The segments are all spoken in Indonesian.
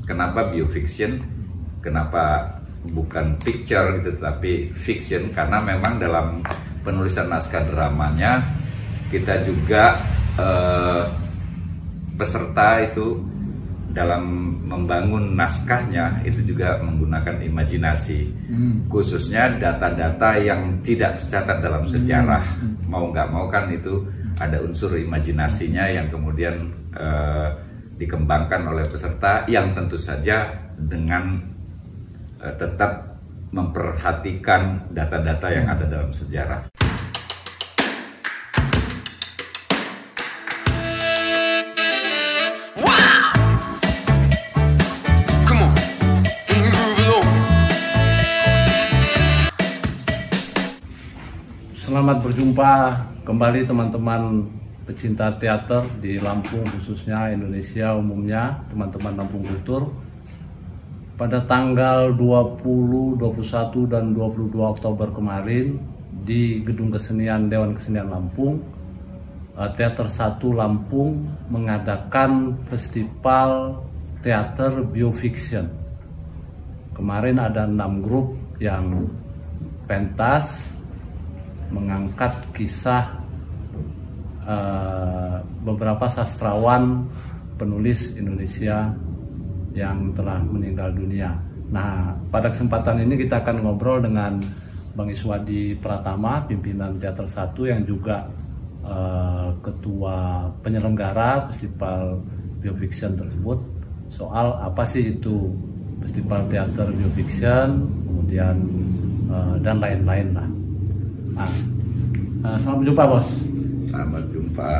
Kenapa biofiction? Kenapa bukan picture gitu, tapi fiction? Karena memang dalam penulisan naskah dramanya kita juga peserta itu dalam membangun naskahnya itu juga menggunakan imajinasi, khususnya data-data yang tidak tercatat dalam sejarah. Mau nggak mau kan itu ada unsur imajinasinya yang kemudian dikembangkan oleh peserta, yang tentu saja dengan tetap memperhatikan data-data yang ada dalam sejarah. Selamat berjumpa kembali teman-teman pecinta teater di Lampung, khususnya Indonesia umumnya, teman-teman Lampung Kultur. Pada tanggal 20, 21, dan 22 Oktober kemarin di Gedung Kesenian Dewan Kesenian Lampung, Teater 1 Lampung mengadakan festival teater biofiction. Kemarin ada 6 grup yang pentas mengangkat kisah beberapa sastrawan penulis Indonesia yang telah meninggal dunia. Nah, pada kesempatan ini kita akan ngobrol dengan Bang Iswadi Pratama, pimpinan Teater 1 yang juga ketua penyelenggara festival biofiction tersebut, soal apa sih itu festival teater biofiction, kemudian dan lain-lain lah. Selamat jumpa, Bos. Selamat jumpa.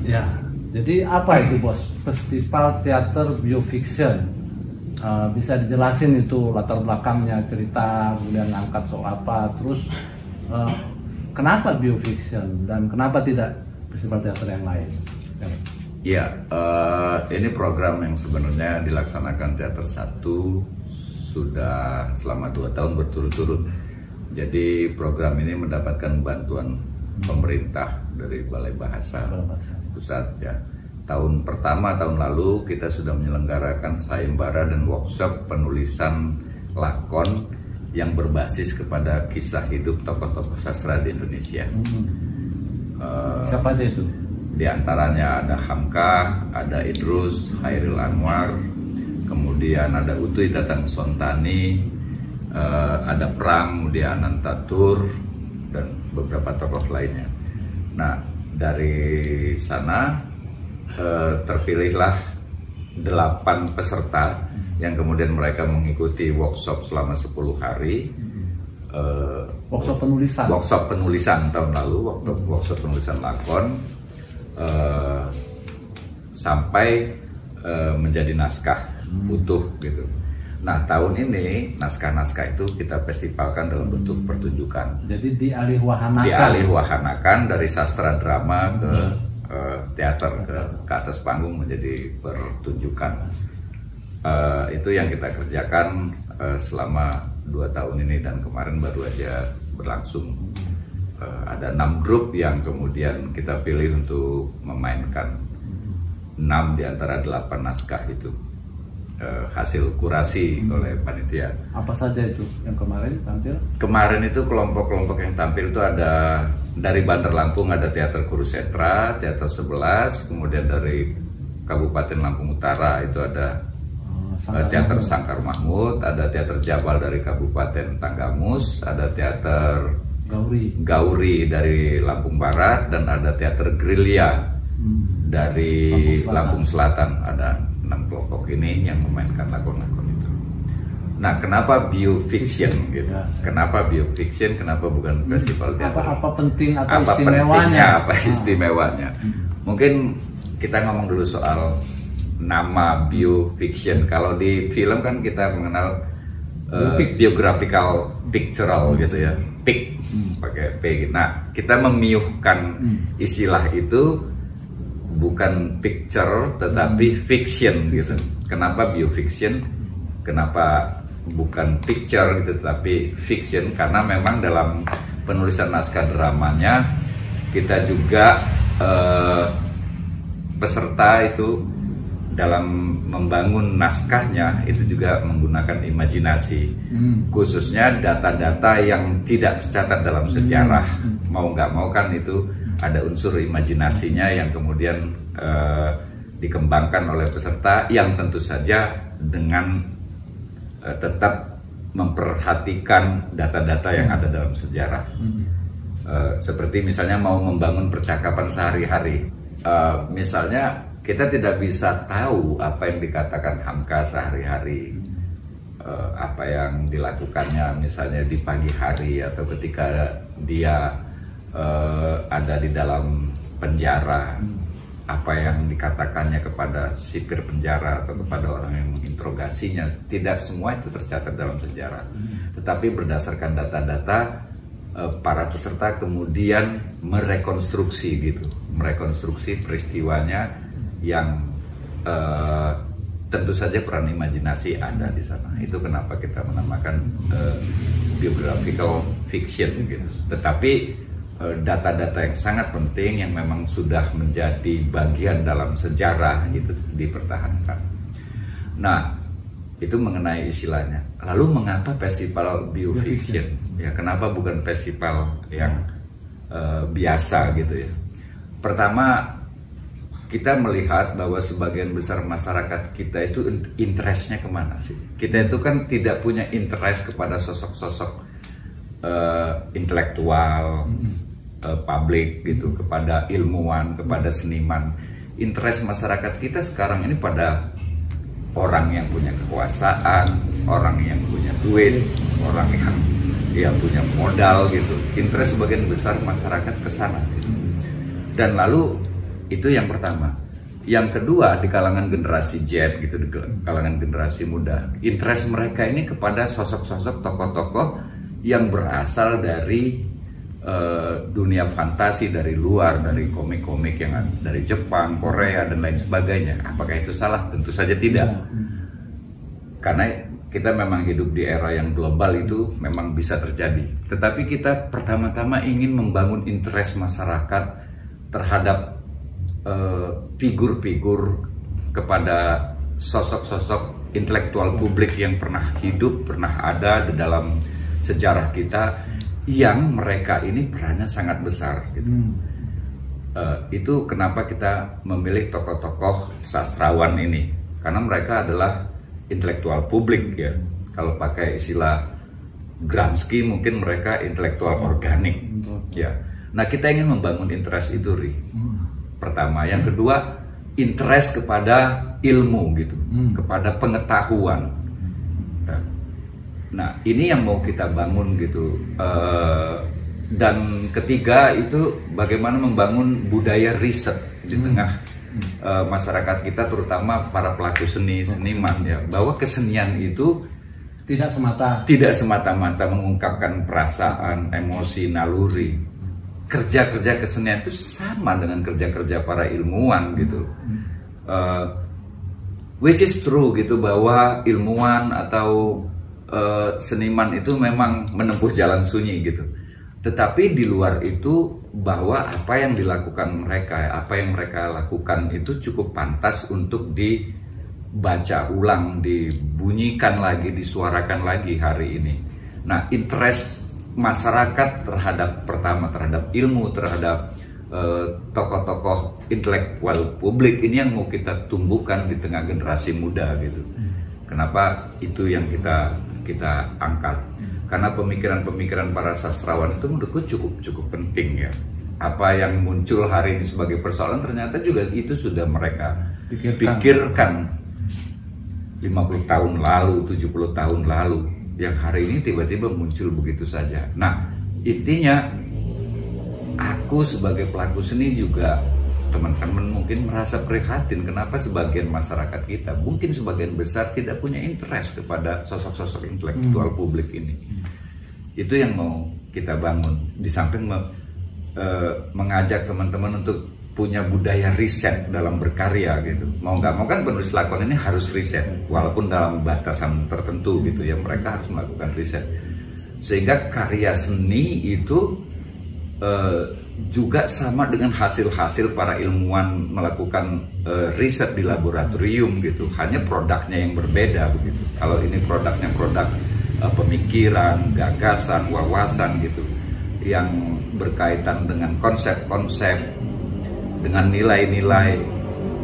Ya, jadi apa itu, Bos? Festival teater biofiction. Bisa dijelasin itu latar belakangnya, cerita, kemudian angkat soal apa, terus kenapa biofiction dan kenapa tidak festival teater yang lain? Ya, ini program yang sebenarnya dilaksanakan Teater 1 sudah selama 2 tahun berturut-turut. Jadi program ini mendapatkan bantuan pemerintah dari Balai Bahasa Pusat ya. Tahun pertama, tahun lalu kita sudah menyelenggarakan sayembara dan workshop penulisan lakon yang berbasis kepada kisah hidup tokoh-tokoh sastra di Indonesia. Siapa aja itu? Di antaranya ada Hamka, ada Idrus, Hairil Anwar, kemudian ada Utuy Tatang Sontani, ada Pram Mudia Anantatur, dan beberapa tokoh lainnya. Nah, dari sana terpilihlah 8 peserta yang kemudian mereka mengikuti workshop selama 10 hari. Workshop penulisan? Workshop penulisan tahun lalu, workshop penulisan lakon, sampai menjadi naskah utuh gitu. Nah, tahun ini naskah-naskah itu kita festivalkan dalam bentuk pertunjukan. Jadi dialihwahanakan. Dialihwahanakan dari sastra drama ke teater, ke atas panggung menjadi pertunjukan. Itu yang kita kerjakan selama 2 tahun ini, dan kemarin baru aja berlangsung. Ada 6 grup yang kemudian kita pilih untuk memainkan 6 di antara 8 naskah itu. Hasil kurasi oleh panitia. Apa saja itu yang kemarin tampil? Kemarin itu kelompok-kelompok yang tampil itu ada dari Bandar Lampung, ada Teater Kurusetra, Teater 11, kemudian dari Kabupaten Lampung Utara itu ada Teater Sangkar Mahmud, ada Teater Jabal dari Kabupaten Tanggamus, ada Teater Gauri dari Lampung Barat, dan ada Teater Gerilya dari Lampung Selatan. Ada 6 kelompok ini yang memainkan lakon-lakon itu. Nah, kenapa biofiction gitu? Kenapa biofiction? Kenapa bukan festival teater? Apa penting atau istimewanya? Apa istimewanya? Mungkin kita ngomong dulu soal nama biofiction. Kalau di film kan kita mengenal biographical pictorial gitu ya, pic pakai P. Nah, kita memiuhkan istilah itu bukan picture tetapi fiction gitu. Kenapa biofiction? Kenapa bukan picture gitu tetapi fiction? Karena memang dalam penulisan naskah dramanya kita juga peserta itu dalam membangun naskahnya itu juga menggunakan imajinasi, khususnya data-data yang tidak tercatat dalam sejarah. Mau nggak mau kan itu ada unsur imajinasinya yang kemudian dikembangkan oleh peserta, yang tentu saja dengan tetap memperhatikan data-data yang ada dalam sejarah. Seperti misalnya mau membangun percakapan sehari-hari, misalnya kita tidak bisa tahu apa yang dikatakan Hamka sehari-hari, apa yang dilakukannya misalnya di pagi hari atau ketika dia ada di dalam penjara, apa yang dikatakannya kepada sipir penjara atau kepada orang yang menginterogasinya. Tidak semua itu tercatat dalam sejarah, tetapi berdasarkan data-data para peserta kemudian merekonstruksi peristiwanya yang tentu saja peran imajinasi ada di sana. Itu kenapa kita menamakan biographical fiction gitu. Tetapi data-data yang sangat penting yang memang sudah menjadi bagian dalam sejarah itu dipertahankan. Nah, itu mengenai istilahnya. Lalu mengapa festival biofiction? Ya, kenapa bukan festival yang biasa gitu ya? Pertama, kita melihat bahwa sebagian besar masyarakat kita itu interestnya kemana sih? Kita itu kan tidak punya interest kepada sosok-sosok intelektual, publik gitu, kepada ilmuwan, kepada seniman. Interest masyarakat kita sekarang ini pada orang yang punya kekuasaan, orang yang punya duit, orang yang punya modal gitu. Interest sebagian besar masyarakat ke sana gitu. Dan lalu itu yang pertama. Yang kedua, di kalangan generasi Z gitu, di kalangan generasi muda, interest mereka ini kepada sosok-sosok tokoh-tokoh yang berasal dari dunia fantasi, dari luar, dari komik-komik yang ada dari Jepang, Korea dan lain sebagainya. Apakah itu salah? Tentu saja tidak. Karena kita memang hidup di era yang global, itu memang bisa terjadi. Tetapi kita pertama-tama ingin membangun interest masyarakat terhadap figur-figur, kepada sosok-sosok intelektual publik yang pernah hidup, pernah ada di dalam sejarah kita, yang mereka ini perannya sangat besar gitu. Itu kenapa kita memilih tokoh-tokoh sastrawan ini, karena mereka adalah intelektual publik ya. Kalau pakai istilah Gramsci mungkin mereka intelektual organik ya. Nah, kita ingin membangun interest itu, Ri. Pertama, yang kedua, interest kepada ilmu gitu, kepada pengetahuan. Nah, ini yang mau kita bangun gitu. Dan ketiga itu bagaimana membangun budaya riset di tengah masyarakat kita, terutama para pelaku seni, seniman ya, bahwa kesenian itu tidak semata-mata mengungkapkan perasaan, emosi, naluri. Kerja-kerja kesenian itu sama dengan kerja-kerja para ilmuwan gitu, which is true gitu, bahwa ilmuwan atau seniman itu memang menempuh jalan sunyi gitu. Tetapi di luar itu, bahwa apa yang dilakukan mereka, apa yang mereka lakukan itu cukup pantas untuk dibaca ulang, dibunyikan lagi, disuarakan lagi hari ini. Nah, interest masyarakat terhadap ilmu, terhadap tokoh-tokoh intelektual publik ini yang mau kita tumbuhkan di tengah generasi muda gitu. Kenapa itu yang kita angkat? Karena pemikiran-pemikiran para sastrawan itu menurutku cukup penting ya. Apa yang muncul hari ini sebagai persoalan ternyata juga itu sudah mereka pikirkan 50 tahun lalu, 70 tahun lalu, yang hari ini tiba-tiba muncul begitu saja. Nah, intinya aku sebagai pelaku seni juga, teman-teman mungkin merasa prihatin kenapa sebagian masyarakat kita, mungkin sebagian besar, tidak punya interest kepada sosok-sosok intelektual publik ini. Itu yang mau kita bangun, di samping mengajak teman-teman untuk punya budaya riset dalam berkarya gitu. Mau nggak mau kan penulis lakon ini harus riset, walaupun dalam batasan tertentu gitu ya, mereka harus melakukan riset, sehingga karya seni itu juga sama dengan hasil-hasil para ilmuwan melakukan riset di laboratorium gitu, hanya produknya yang berbeda begitu. Kalau ini produknya produk pemikiran, gagasan, wawasan gitu, yang berkaitan dengan konsep-konsep, dengan nilai-nilai.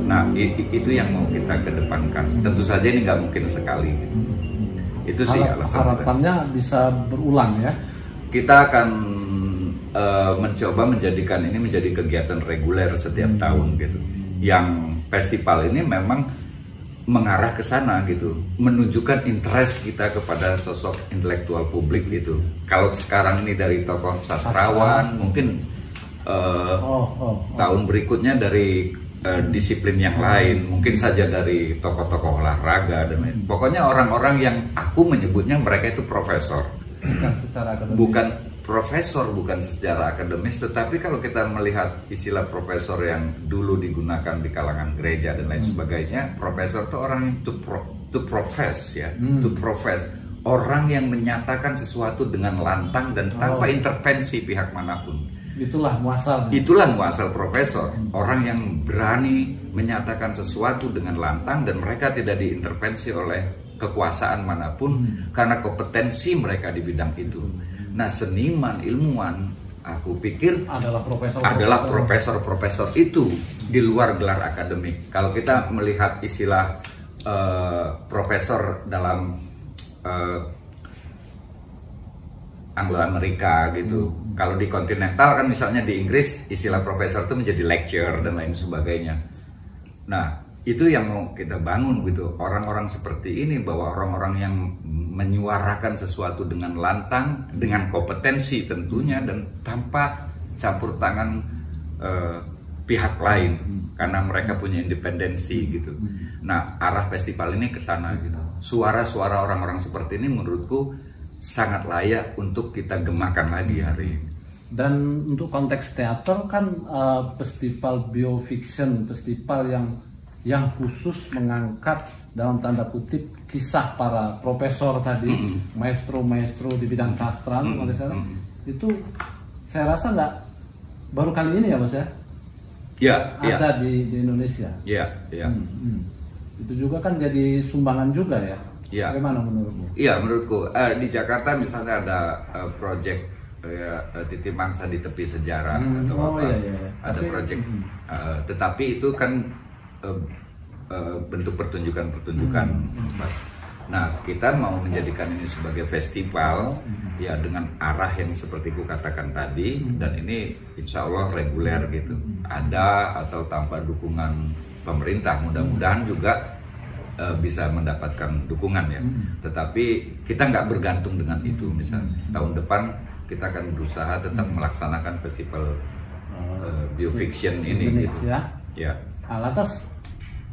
Nah, itu yang mau kita kedepankan. Tentu saja ini nggak mungkin sekali gitu. Itu sih alasan harapannya bisa berulang ya. Kita akan mencoba menjadikan ini menjadi kegiatan reguler setiap tahun gitu. Yang festival ini memang mengarah ke sana gitu, menunjukkan interest kita kepada sosok intelektual publik gitu. Kalau sekarang ini dari tokoh sastrawan, mungkin tahun berikutnya dari disiplin yang lain, mungkin saja dari tokoh-tokoh olahraga dan lain. Pokoknya orang-orang yang aku menyebutnya mereka itu profesor. Bukan secara akademis. Bukan profesor, bukan secara akademis, tetapi kalau kita melihat istilah profesor yang dulu digunakan di kalangan gereja dan lain sebagainya, profesor itu orang yang to profess ya, to profess, orang yang menyatakan sesuatu dengan lantang dan tanpa intervensi pihak manapun. Itulah muasal. Itulah muasal profesor, orang yang berani menyatakan sesuatu dengan lantang dan mereka tidak diintervensi oleh kekuasaan manapun karena kompetensi mereka di bidang itu. Nah, seniman, ilmuwan, aku pikir adalah profesor-profesor itu di luar gelar akademik. Kalau kita melihat istilah profesor dalam Anglo-Amerika gitu, kalau di kontinental kan misalnya di Inggris istilah profesor itu menjadi lecturer dan lain sebagainya. Nah, itu yang mau kita bangun gitu, orang-orang seperti ini, bahwa orang-orang yang menyuarakan sesuatu dengan lantang, dengan kompetensi tentunya, dan tanpa campur tangan pihak lain, karena mereka punya independensi gitu. Nah, arah festival ini ke sana gitu. Suara-suara orang-orang seperti ini menurutku sangat layak untuk kita gemakan lagi hari ini. Dan untuk konteks teater kan festival biofiction, festival yang khusus mengangkat dalam tanda kutip kisah para profesor tadi, maestro-maestro di bidang sastra, itu saya rasa nggak baru kali ini ya Mas ya? Ya, ada di Indonesia. Iya, iya. Itu juga kan jadi sumbangan juga ya. Ya. Bagaimana menurutmu? Iya, menurutku di Jakarta misalnya ada proyek Titip Mangsa di Tepi Sejarah atau apa, ada proyek, tetapi itu kan bentuk pertunjukan-pertunjukan. Nah, kita mau menjadikan ini sebagai festival ya dengan arah yang seperti ku katakan tadi, dan ini insya Allah reguler gitu. Ada atau tanpa dukungan pemerintah, mudah-mudahan juga bisa mendapatkan dukungan ya. Tetapi kita nggak bergantung dengan itu. Misalnya tahun depan kita akan berusaha tetap melaksanakan festival biofiction ini gitu. Ya. Lantas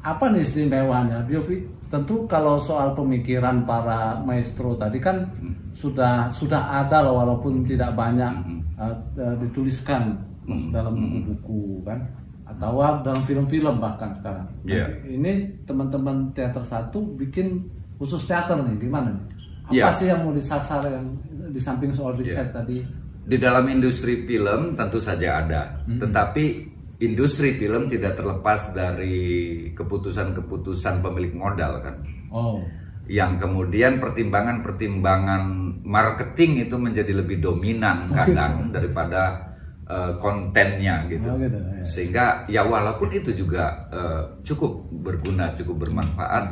apa nih istimewanya biofiction? Tentu kalau soal pemikiran para maestro tadi kan sudah ada loh, walaupun tidak banyak dituliskan dalam buku-buku kan, atau dalam film-film bahkan sekarang. Ini teman-teman teater satu bikin khusus teater nih, gimana nih? Apa sih yang mau disasar, yang di samping soal riset tadi? Di dalam industri film tentu saja ada, tetapi industri film tidak terlepas dari keputusan-keputusan pemilik modal kan. Yang kemudian pertimbangan-pertimbangan marketing itu menjadi lebih dominan kadang daripada kontennya gitu. Sehingga ya walaupun itu juga cukup berguna, cukup bermanfaat,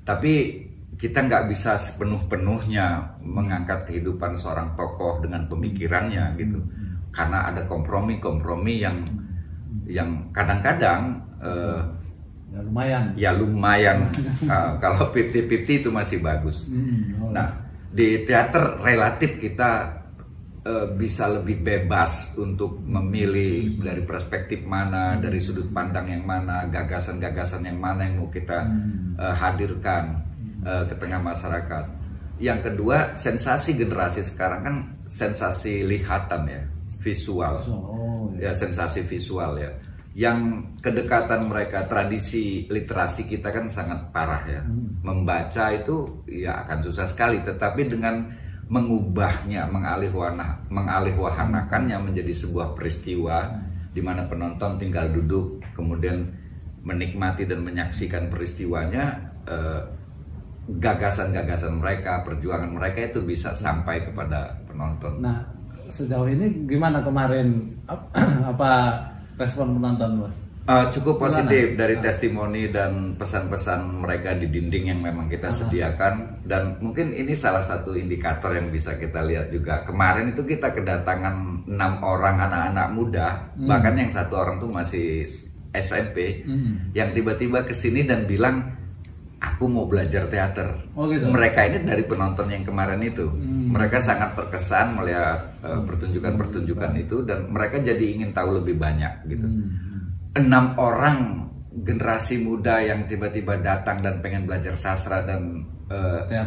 tapi kita nggak bisa sepenuh-penuhnya mengangkat kehidupan seorang tokoh dengan pemikirannya gitu. Karena ada kompromi-kompromi yang kadang-kadang ya lumayan kalau 50-50 itu masih bagus. Nah, di teater relatif kita bisa lebih bebas untuk memilih dari perspektif mana, dari sudut pandang yang mana, gagasan-gagasan yang mana yang mau kita hadirkan ke tengah masyarakat. Yang kedua, sensasi generasi sekarang kan sensasi lihatan ya, visual, ya sensasi visual ya. Yang kedekatan mereka, tradisi literasi kita kan sangat parah ya. Membaca itu ya akan susah sekali, tetapi dengan mengubahnya, mengalihwahanakannya menjadi sebuah peristiwa di mana penonton tinggal duduk kemudian menikmati dan menyaksikan peristiwanya, gagasan-gagasan mereka, perjuangan mereka itu bisa sampai kepada penonton. Nah, sejauh ini gimana kemarin apa respon penonton, Bos? Cukup positif dari testimoni dan pesan-pesan mereka di dinding yang memang kita sediakan, dan mungkin ini salah satu indikator yang bisa kita lihat juga. Kemarin itu kita kedatangan 6 orang anak-anak muda, bahkan yang 1 orang tuh masih SMP, yang tiba-tiba kesini dan bilang, aku mau belajar teater. Oh, gitu. Mereka ini dari penonton yang kemarin itu, mereka sangat terkesan melihat pertunjukan-pertunjukan itu, dan mereka jadi ingin tahu lebih banyak gitu. 6 orang generasi muda yang tiba-tiba datang dan pengen belajar sastra dan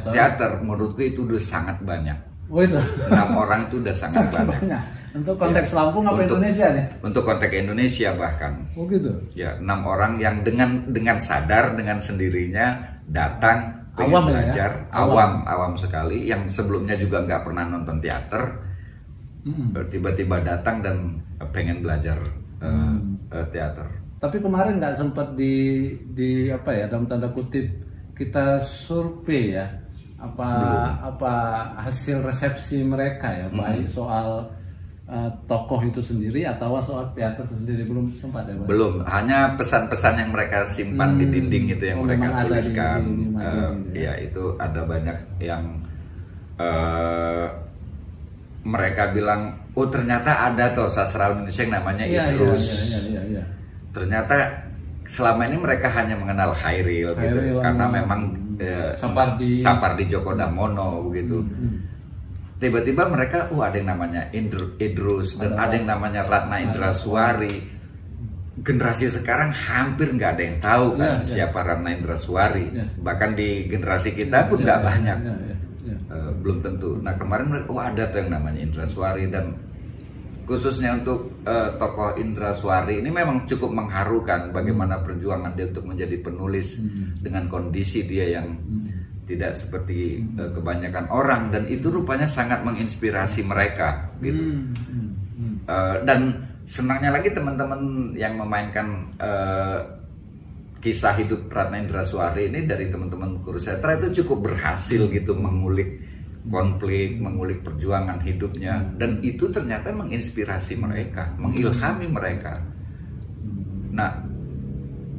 teater, menurutku itu udah sangat banyak. Oh, itu 6 orang itu udah sangat banyak. Untuk konteks Lampung apa Indonesia nih? Untuk konteks Indonesia bahkan. Oh, gitu. Ya, 6 orang yang dengan sadar, dengan sendirinya datang pengen Awam belajar, ya? awam sekali, yang sebelumnya juga nggak pernah nonton teater, tiba-tiba datang dan pengen belajar teater. Tapi kemarin nggak sempat di apa ya, dalam tanda kutip kita survei ya, apa hasil resepsi mereka ya, baik soal tokoh itu sendiri atau soal teater itu sendiri, belum sempat ya, Bang? Belum, hanya pesan-pesan yang mereka simpan di dinding itu yang mereka tuliskan. Ya, itu ada banyak yang mereka bilang, oh ternyata ada toh sastrawan Indonesia yang namanya Idrus. Iya. Ternyata selama ini mereka hanya mengenal Hairil gitu, karena memang Sapardi Djoko Damono begitu. Tiba-tiba mereka, ada yang namanya Idrus dan ada yang namanya Ratna Indraswari. Generasi sekarang hampir nggak ada yang tahu kan siapa Ratna Indraswari. Bahkan di generasi kita pun nggak banyak. Belum tentu. Nah, kemarin mereka, ada tuh yang namanya Indraswari, dan khususnya untuk tokoh Indraswari ini memang cukup mengharukan bagaimana perjuangan dia untuk menjadi penulis dengan kondisi dia yang tidak seperti kebanyakan orang, dan itu rupanya sangat menginspirasi mereka gitu. Dan senangnya lagi teman-teman yang memainkan kisah hidup Ratna Indraswari ini dari teman-teman Kurusetra itu cukup berhasil gitu mengulik konflik, mengulik perjuangan hidupnya, dan itu ternyata menginspirasi mereka, mengilhami mereka. Nah,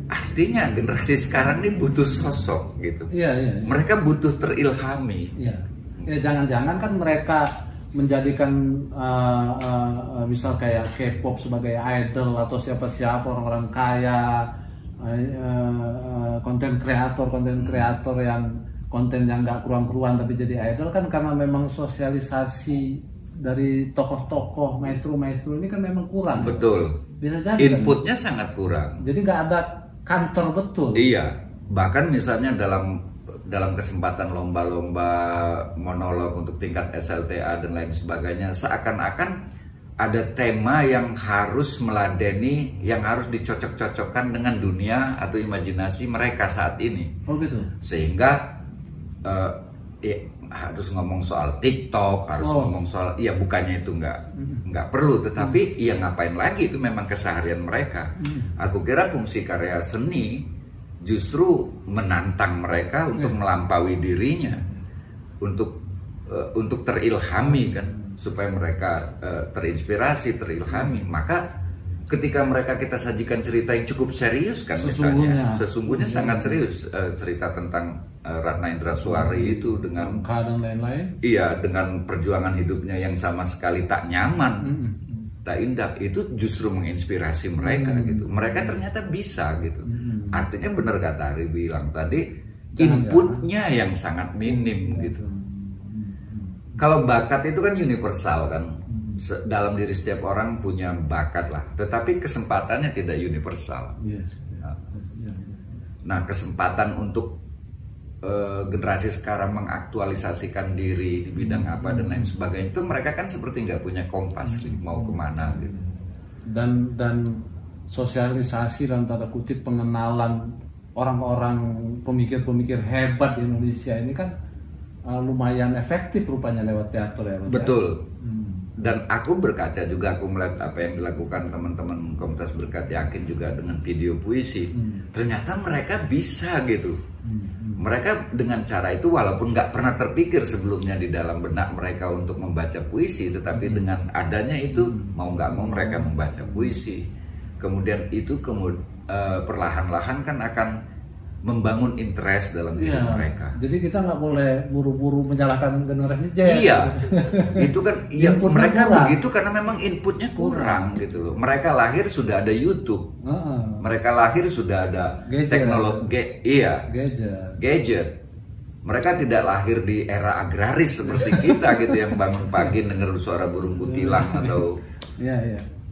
artinya generasi sekarang ini butuh sosok gitu. Iya. Mereka butuh terilhami. Iya. Ya, jangan-jangan kan mereka menjadikan misal kayak K-pop sebagai idol, atau siapa-siapa orang-orang kaya, konten kreator yang konten yang nggak keruan-keruan tapi jadi idol, kan karena memang sosialisasi dari tokoh-tokoh maestro-maestro ini kan memang kurang. Betul. Bisa jadi inputnya kan sangat kurang. Jadi nggak ada kantor betul. Iya. Bahkan misalnya dalam kesempatan lomba-lomba monolog untuk tingkat SLTA dan lain sebagainya, seakan-akan ada tema yang harus meladeni, yang harus dicocok-cocokkan dengan dunia atau imajinasi mereka saat ini. Oh gitu. Sehingga harus ngomong soal TikTok, harus ngomong soal, ya bukannya itu nggak perlu, tetapi ya ngapain lagi, itu memang keseharian mereka. Aku kira fungsi karya seni justru menantang mereka untuk melampaui dirinya, untuk terilhami kan, supaya mereka terinspirasi, terilhami. Maka ketika kita sajikan cerita yang cukup serius kan, sesungguhnya sangat serius, cerita tentang Ratna Indraswari itu dengan dan lain-lain. Iya, dengan perjuangan hidupnya yang sama sekali tak nyaman, tak indah, itu justru menginspirasi mereka gitu. Mereka ternyata bisa gitu. Artinya benar kata Ari bilang tadi, inputnya yang sangat minim gitu. Kalau bakat itu kan universal kan. Dalam diri setiap orang punya bakat lah, tetapi kesempatannya tidak universal. Nah, kesempatan untuk generasi sekarang mengaktualisasikan diri di bidang apa dan lain sebagainya, itu mereka kan seperti nggak punya kompas mau kemana gitu. Dan sosialisasi dalam tanda kutip, pengenalan orang-orang pemikir-pemikir hebat di Indonesia ini kan lumayan efektif rupanya lewat teater ya Bos, Betul. ya? Dan aku berkaca juga, aku melihat apa yang dilakukan teman-teman komunitas Berkat Yakin juga dengan video puisi. Ternyata mereka bisa gitu. Mereka dengan cara itu walaupun nggak pernah terpikir sebelumnya di dalam benak mereka untuk membaca puisi, tetapi dengan adanya itu mau nggak mau mereka membaca puisi. Kemudian itu perlahan-lahan kan akan membangun interest dalam diri mereka. Jadi kita nggak boleh buru-buru menyalahkan generasi Z. Iya, itu kan ya, mereka kurang. begitu karena memang inputnya kurang gitu loh. Mereka lahir sudah ada YouTube, mereka lahir sudah ada teknologi, gadget. Mereka tidak lahir di era agraris seperti kita gitu yang bangun pagi dengar suara burung kutilang atau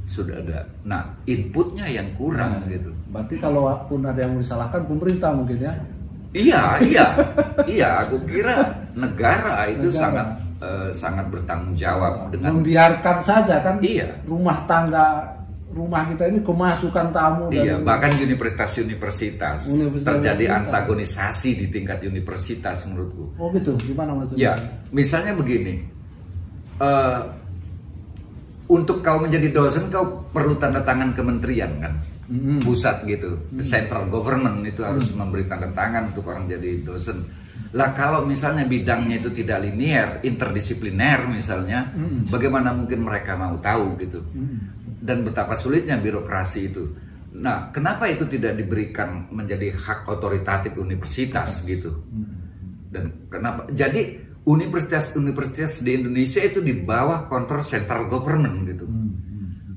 sudah ada. Nah, inputnya yang kurang gitu. Berarti kalau pun ada yang disalahkan pemerintah mungkin ya? Iya. Aku kira negara itu sangat bertanggung jawab dengan membiarkan saja kan. Iya. Rumah kita ini kemasukan tamu. Iya. Bahkan universitas terjadi antagonisasi di tingkat universitas menurutku. Oh gitu. Gimana menurut? Ya, misalnya begini. Untuk kau menjadi dosen kau perlu tanda tangan kementerian kan, pusat gitu, central government itu harus memberi tanda tangan untuk orang jadi dosen. Lah kalau misalnya bidangnya itu tidak linear, interdisipliner misalnya, bagaimana mungkin mereka mau tahu gitu? Dan betapa sulitnya birokrasi itu. Nah, kenapa itu tidak diberikan menjadi hak otoritatif universitas gitu? Dan kenapa? Jadi universitas di Indonesia itu di bawah kontrol central government gitu.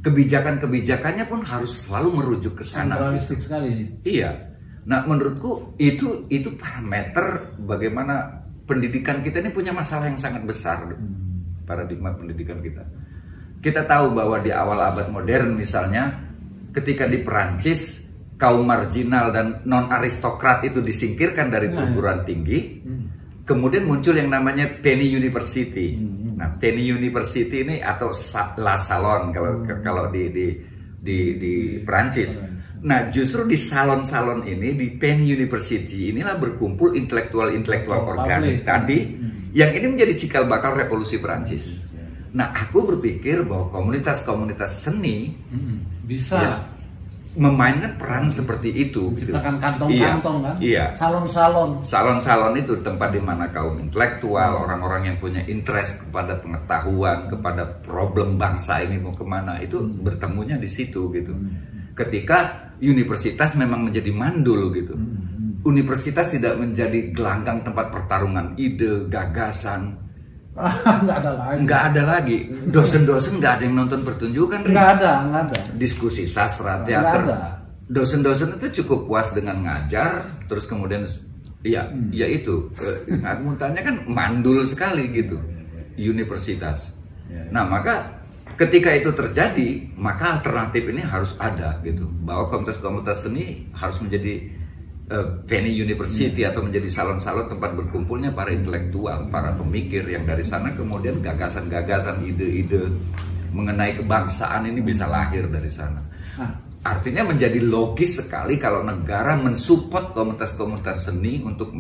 Kebijakan-kebijakannya pun harus selalu merujuk ke sana. Sentralistik sekali. Iya. Nah, menurutku itu parameter bagaimana pendidikan kita ini punya masalah yang sangat besar. Paradigma pendidikan kita. Kita tahu bahwa di awal abad modern misalnya, ketika di Perancis kaum marginal dan non aristokrat itu disingkirkan dari perguruan tinggi. Kemudian muncul yang namanya Penny University. Nah, Penny University ini atau La Salon kalau di Prancis. Nah, justru di salon-salon ini di Penny University inilah berkumpul intelektual organik tadi yang ini menjadi cikal bakal revolusi Prancis. Nah, aku berpikir bahwa komunitas-komunitas seni bisa memainkan peran seperti itu. Menciptakan kantong-kantong kan? Iya. Salon-salon. Salon-salon itu tempat di mana kaum intelektual, orang-orang yang punya interest kepada pengetahuan, kepada problem bangsa ini mau kemana, itu bertemunya di situ gitu. Ketika universitas memang menjadi mandul gitu. Universitas tidak menjadi gelanggang tempat pertarungan ide, gagasan. Nggak ada lagi. Dosen-dosen nggak ada yang nonton pertunjukan. Nggak ada. Diskusi sastra, teater. Dosen-dosen itu cukup puas dengan ngajar, terus kemudian ya itu. Aku tanya kan mandul sekali gitu. Universitas. Nah, maka ketika itu terjadi, maka alternatif ini harus ada gitu. Bahwa komunitas-komunitas seni harus menjadi Penny University atau menjadi salon-salon tempat berkumpulnya para intelektual, para pemikir yang dari sana kemudian gagasan-gagasan, ide-ide mengenai kebangsaan ini bisa lahir dari sana. Artinya menjadi logis sekali kalau negara mensupport komunitas-komunitas seni untuk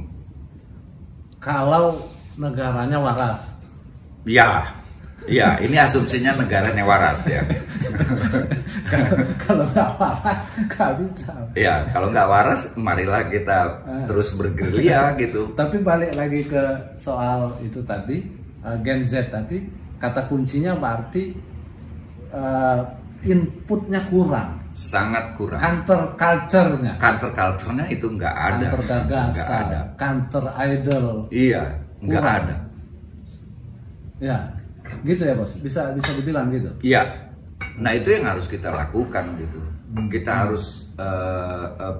kalau negaranya waras. Ya, ini asumsinya negaranya waras ya. Kalau nggak waras, nggak bisa. Ya, kalau nggak waras, marilah kita terus bergerilya gitu. Tapi balik lagi ke soal itu tadi, Gen Z tadi, kata kuncinya berarti inputnya kurang. Sangat kurang. Counter culture-nya itu nggak ada. Counter gagasan, counter idol. Iya, nggak ada. Ya. Gitu ya Bos, bisa dibilang gitu. Iya, nah itu yang harus kita lakukan gitu. Kita harus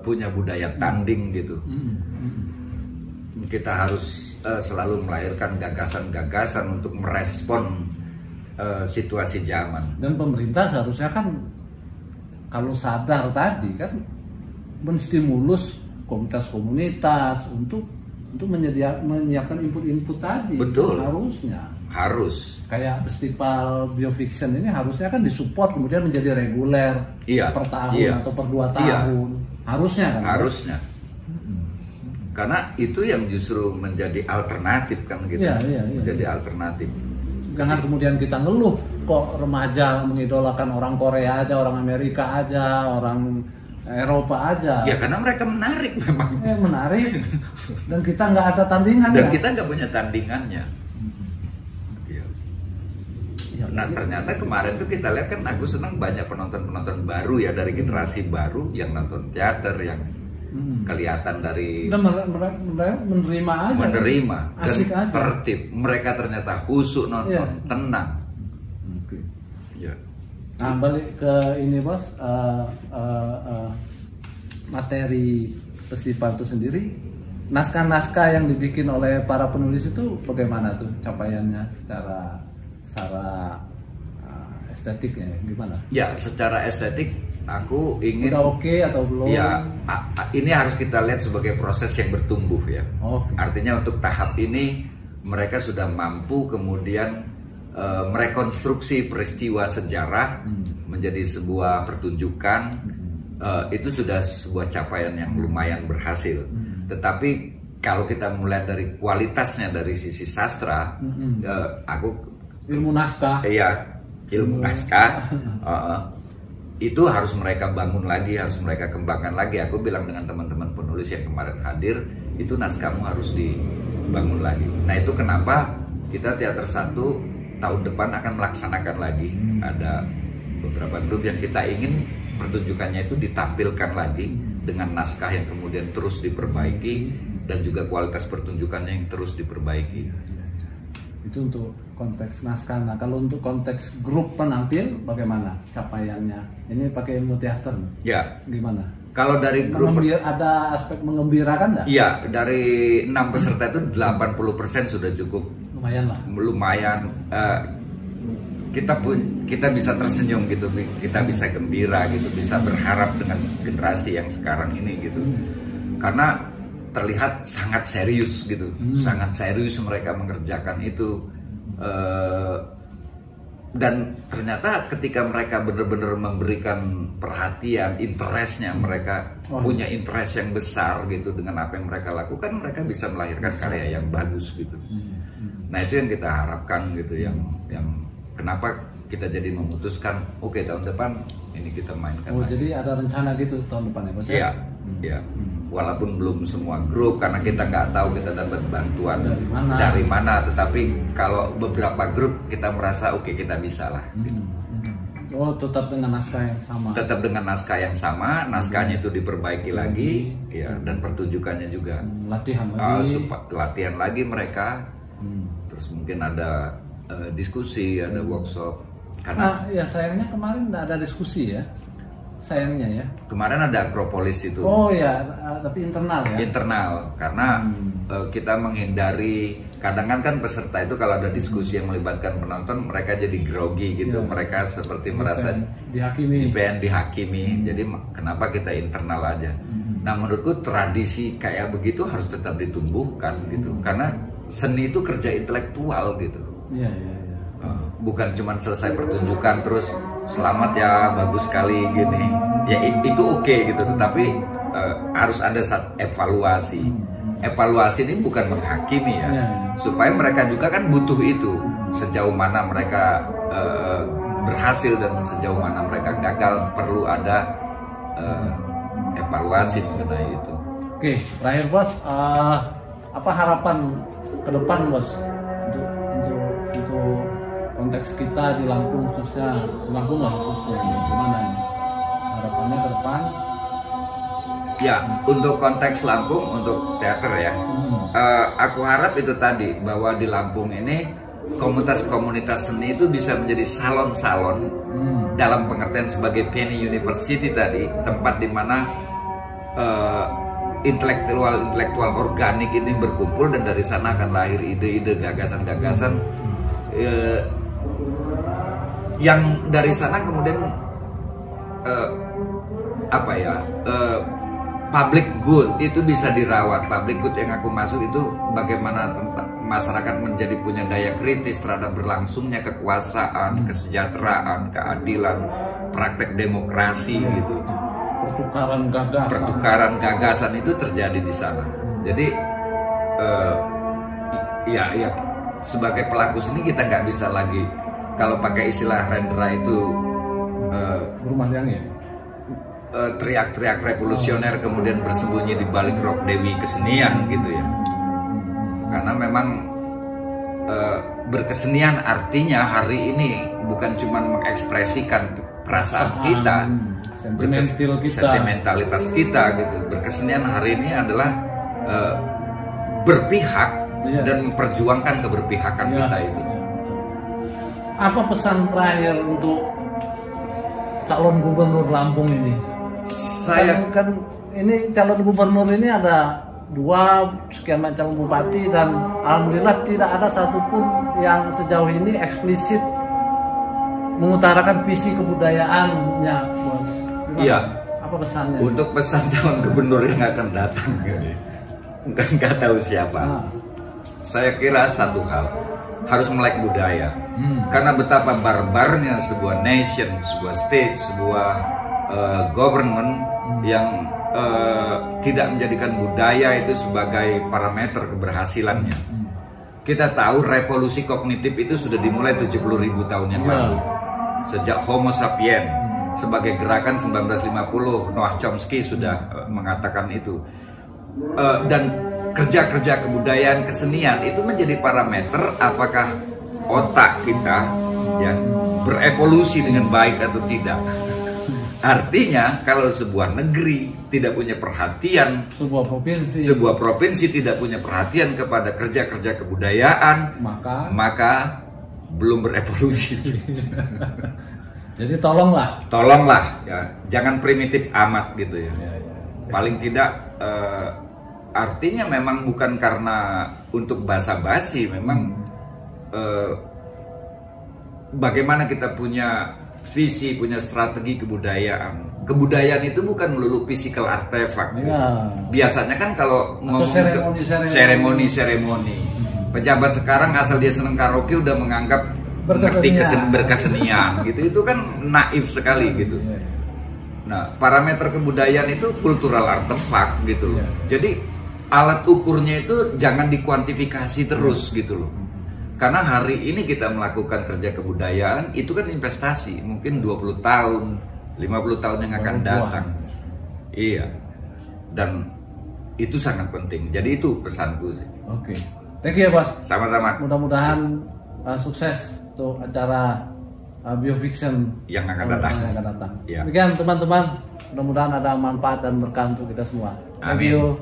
punya budaya tanding gitu. Kita harus selalu melahirkan gagasan-gagasan untuk merespon situasi zaman. Dan pemerintah seharusnya kan kalau sadar tadi kan menstimulus komunitas-komunitas untuk menyiapkan input-input tadi. Betul. Harus. Kayak festival biofiction ini harusnya kan disupport kemudian menjadi reguler per tahun atau per 2 tahun. Harusnya kan? Harusnya. Karena itu yang justru menjadi alternatif kan gitu. Menjadi alternatif. Jangan kemudian kita ngeluh kok remaja mengidolakan orang Korea aja, orang Amerika aja, orang Eropa aja. Ya karena mereka menarik memang. Menarik. Dan kita nggak ada tandingannya. Dan kita nggak punya tandingannya. Nah ternyata kemarin tuh kita lihat kan, aku senang banyak penonton-penonton baru ya, dari generasi baru yang nonton teater, yang kelihatan dari menerima aja, asik dan aja. Tertib. Mereka ternyata khusyuk nonton, tenang. Ya. Nah balik ke ini bos, materi festival itu sendiri, naskah-naskah yang dibikin oleh para penulis itu bagaimana tuh capaiannya secara estetiknya gimana? Ya secara estetik aku ingin udah oke atau belum? Ya ini harus kita lihat sebagai proses yang bertumbuh ya. Artinya untuk tahap ini mereka sudah mampu kemudian merekonstruksi peristiwa sejarah menjadi sebuah pertunjukan. Itu sudah sebuah capaian yang lumayan berhasil. Tetapi kalau kita mulai dari kualitasnya dari sisi sastra, aku ilmu naskah. Iya, ilmu naskah. Itu harus mereka bangun lagi, harus mereka kembangkan lagi. Aku bilang dengan teman-teman penulis yang kemarin hadir, itu naskahmu harus dibangun lagi. Nah itu kenapa kita Teater 1 tahun depan akan melaksanakan lagi. Ada beberapa grup yang kita ingin pertunjukannya itu ditampilkan lagi dengan naskah yang kemudian terus diperbaiki, dan juga kualitas pertunjukannya yang terus diperbaiki. Itu untuk konteks naskah. Nah kalau untuk konteks grup penampil bagaimana capaiannya? Ini pakai ilmu teater? Ya. Gimana? Kalau dari grup ada aspek mengembirakan nggak? Iya, dari 6 peserta itu 80% sudah cukup. Lumayan lah. Lumayan. Kita bisa tersenyum gitu, kita bisa gembira gitu, bisa berharap dengan generasi yang sekarang ini gitu. Karena terlihat sangat serius gitu, sangat serius mereka mengerjakan itu, dan ternyata ketika mereka benar-benar memberikan perhatian, interestnya, mereka punya interest yang besar gitu dengan apa yang mereka lakukan, mereka bisa melahirkan karya yang bagus gitu. Nah itu yang kita harapkan gitu, yang kenapa kita jadi memutuskan oke, tahun depan ini kita mainkan. Jadi ada rencana gitu tahun depan ya Mas? Iya, iya. Walaupun belum semua grup karena kita nggak tahu kita dapat bantuan dari mana, tetapi kalau beberapa grup kita merasa oke, kita bisa lah. Tetap dengan naskah yang sama. Tetap dengan naskah yang sama, naskahnya itu diperbaiki lagi, ya, dan pertunjukannya juga. Latihan lagi mereka. Terus mungkin ada diskusi, ada workshop. Karena ya sayangnya kemarin nggak ada diskusi ya. Sayangnya ya. Kemarin ada Akropolis itu. Oh ya, tapi internal ya. Internal, karena kita menghindari, kadang kan peserta itu kalau ada diskusi yang melibatkan penonton, mereka jadi grogi gitu, mereka seperti merasa dihakimi. Jadi kenapa kita internal aja? Nah menurutku tradisi kayak begitu harus tetap ditumbuhkan gitu, karena seni itu kerja intelektual gitu. Iya. Bukan cuma selesai pertunjukan terus selamat ya, bagus sekali gini ya, itu oke gitu, tetapi harus ada evaluasi. Evaluasi ini bukan menghakimi ya, supaya mereka juga kan butuh itu, sejauh mana mereka berhasil dan sejauh mana mereka gagal, perlu ada evaluasi mengenai itu. Oke, terakhir bos, apa harapan ke depan bos untuk konteks kita di Lampung khususnya, Lampung lah khususnya, gimana nih harapannya ke depan? Ya, untuk konteks Lampung, untuk teater ya, aku harap itu tadi, bahwa di Lampung ini komunitas-komunitas seni itu bisa menjadi salon-salon dalam pengertian sebagai penny university tadi, tempat di mana intelektual organik ini berkumpul, dan dari sana akan lahir ide-ide, gagasan-gagasan yang dari sana kemudian public good itu bisa dirawat. Public good yang aku maksud itu bagaimana masyarakat menjadi punya daya kritis terhadap berlangsungnya kekuasaan, kesejahteraan, keadilan, praktek demokrasi gitu. Pertukaran gagasan itu terjadi di sana. Jadi ya sebagai pelaku seni kita nggak bisa lagi, kalau pakai istilah Rendra itu Rumah ya? Teriak-teriak revolusioner kemudian bersembunyi di balik rok dewi kesenian gitu ya. Karena memang berkesenian artinya hari ini bukan cuma mengekspresikan perasaan kita, sentimentalitas kita gitu. Berkesenian hari ini adalah berpihak dan memperjuangkan keberpihakan kita itu. Apa pesan terakhir untuk calon gubernur Lampung ini? Saya kan ini calon gubernur ini ada 2 sekian macam bupati, dan alhamdulillah tidak ada satupun yang sejauh ini eksplisit mengutarakan visi kebudayaannya, Bos. Iya. Apa pesannya? Untuk pesan calon gubernur yang akan datang, nggak tahu siapa. Saya kira satu hal, harus melek budaya. Karena betapa barbarnya sebuah nation, sebuah state, sebuah government yang tidak menjadikan budaya itu sebagai parameter keberhasilannya. Kita tahu revolusi kognitif itu sudah dimulai 70.000 tahun yang lalu. Sejak Homo sapiens sebagai gerakan 1950, Noah Chomsky sudah mengatakan itu. Dan kerja-kerja kebudayaan, kesenian itu menjadi parameter apakah otak kita ya berevolusi dengan baik atau tidak. Artinya kalau sebuah negeri tidak punya perhatian, sebuah provinsi tidak punya perhatian kepada kerja-kerja kebudayaan, maka belum berevolusi. Jadi tolonglah ya, jangan primitif amat gitu ya. Paling tidak artinya memang bukan karena untuk basa-basi, memang bagaimana kita punya visi, punya strategi kebudayaan. Kebudayaan itu bukan melulu physical artefak. Biasanya kan kalau ngomong seremoni, pejabat sekarang asal dia seneng karaoke udah menganggap ngerti berkesenian gitu. Itu kan naif sekali gitu. Nah, parameter kebudayaan itu cultural artefak gitu loh. Jadi alat ukurnya itu jangan dikuantifikasi terus gitu loh. Karena hari ini kita melakukan kerja kebudayaan itu kan investasi, mungkin 20 tahun, 50 tahun yang akan datang. Iya. Dan itu sangat penting. Jadi itu pesanku sih. Oke. Thank you ya, Bos. Sama-sama. Mudah-mudahan sukses untuk acara Biofiction yang akan datang. Ya. Demikian teman-teman, mudah-mudahan ada manfaat dan berkah untuk kita semua. Thank you.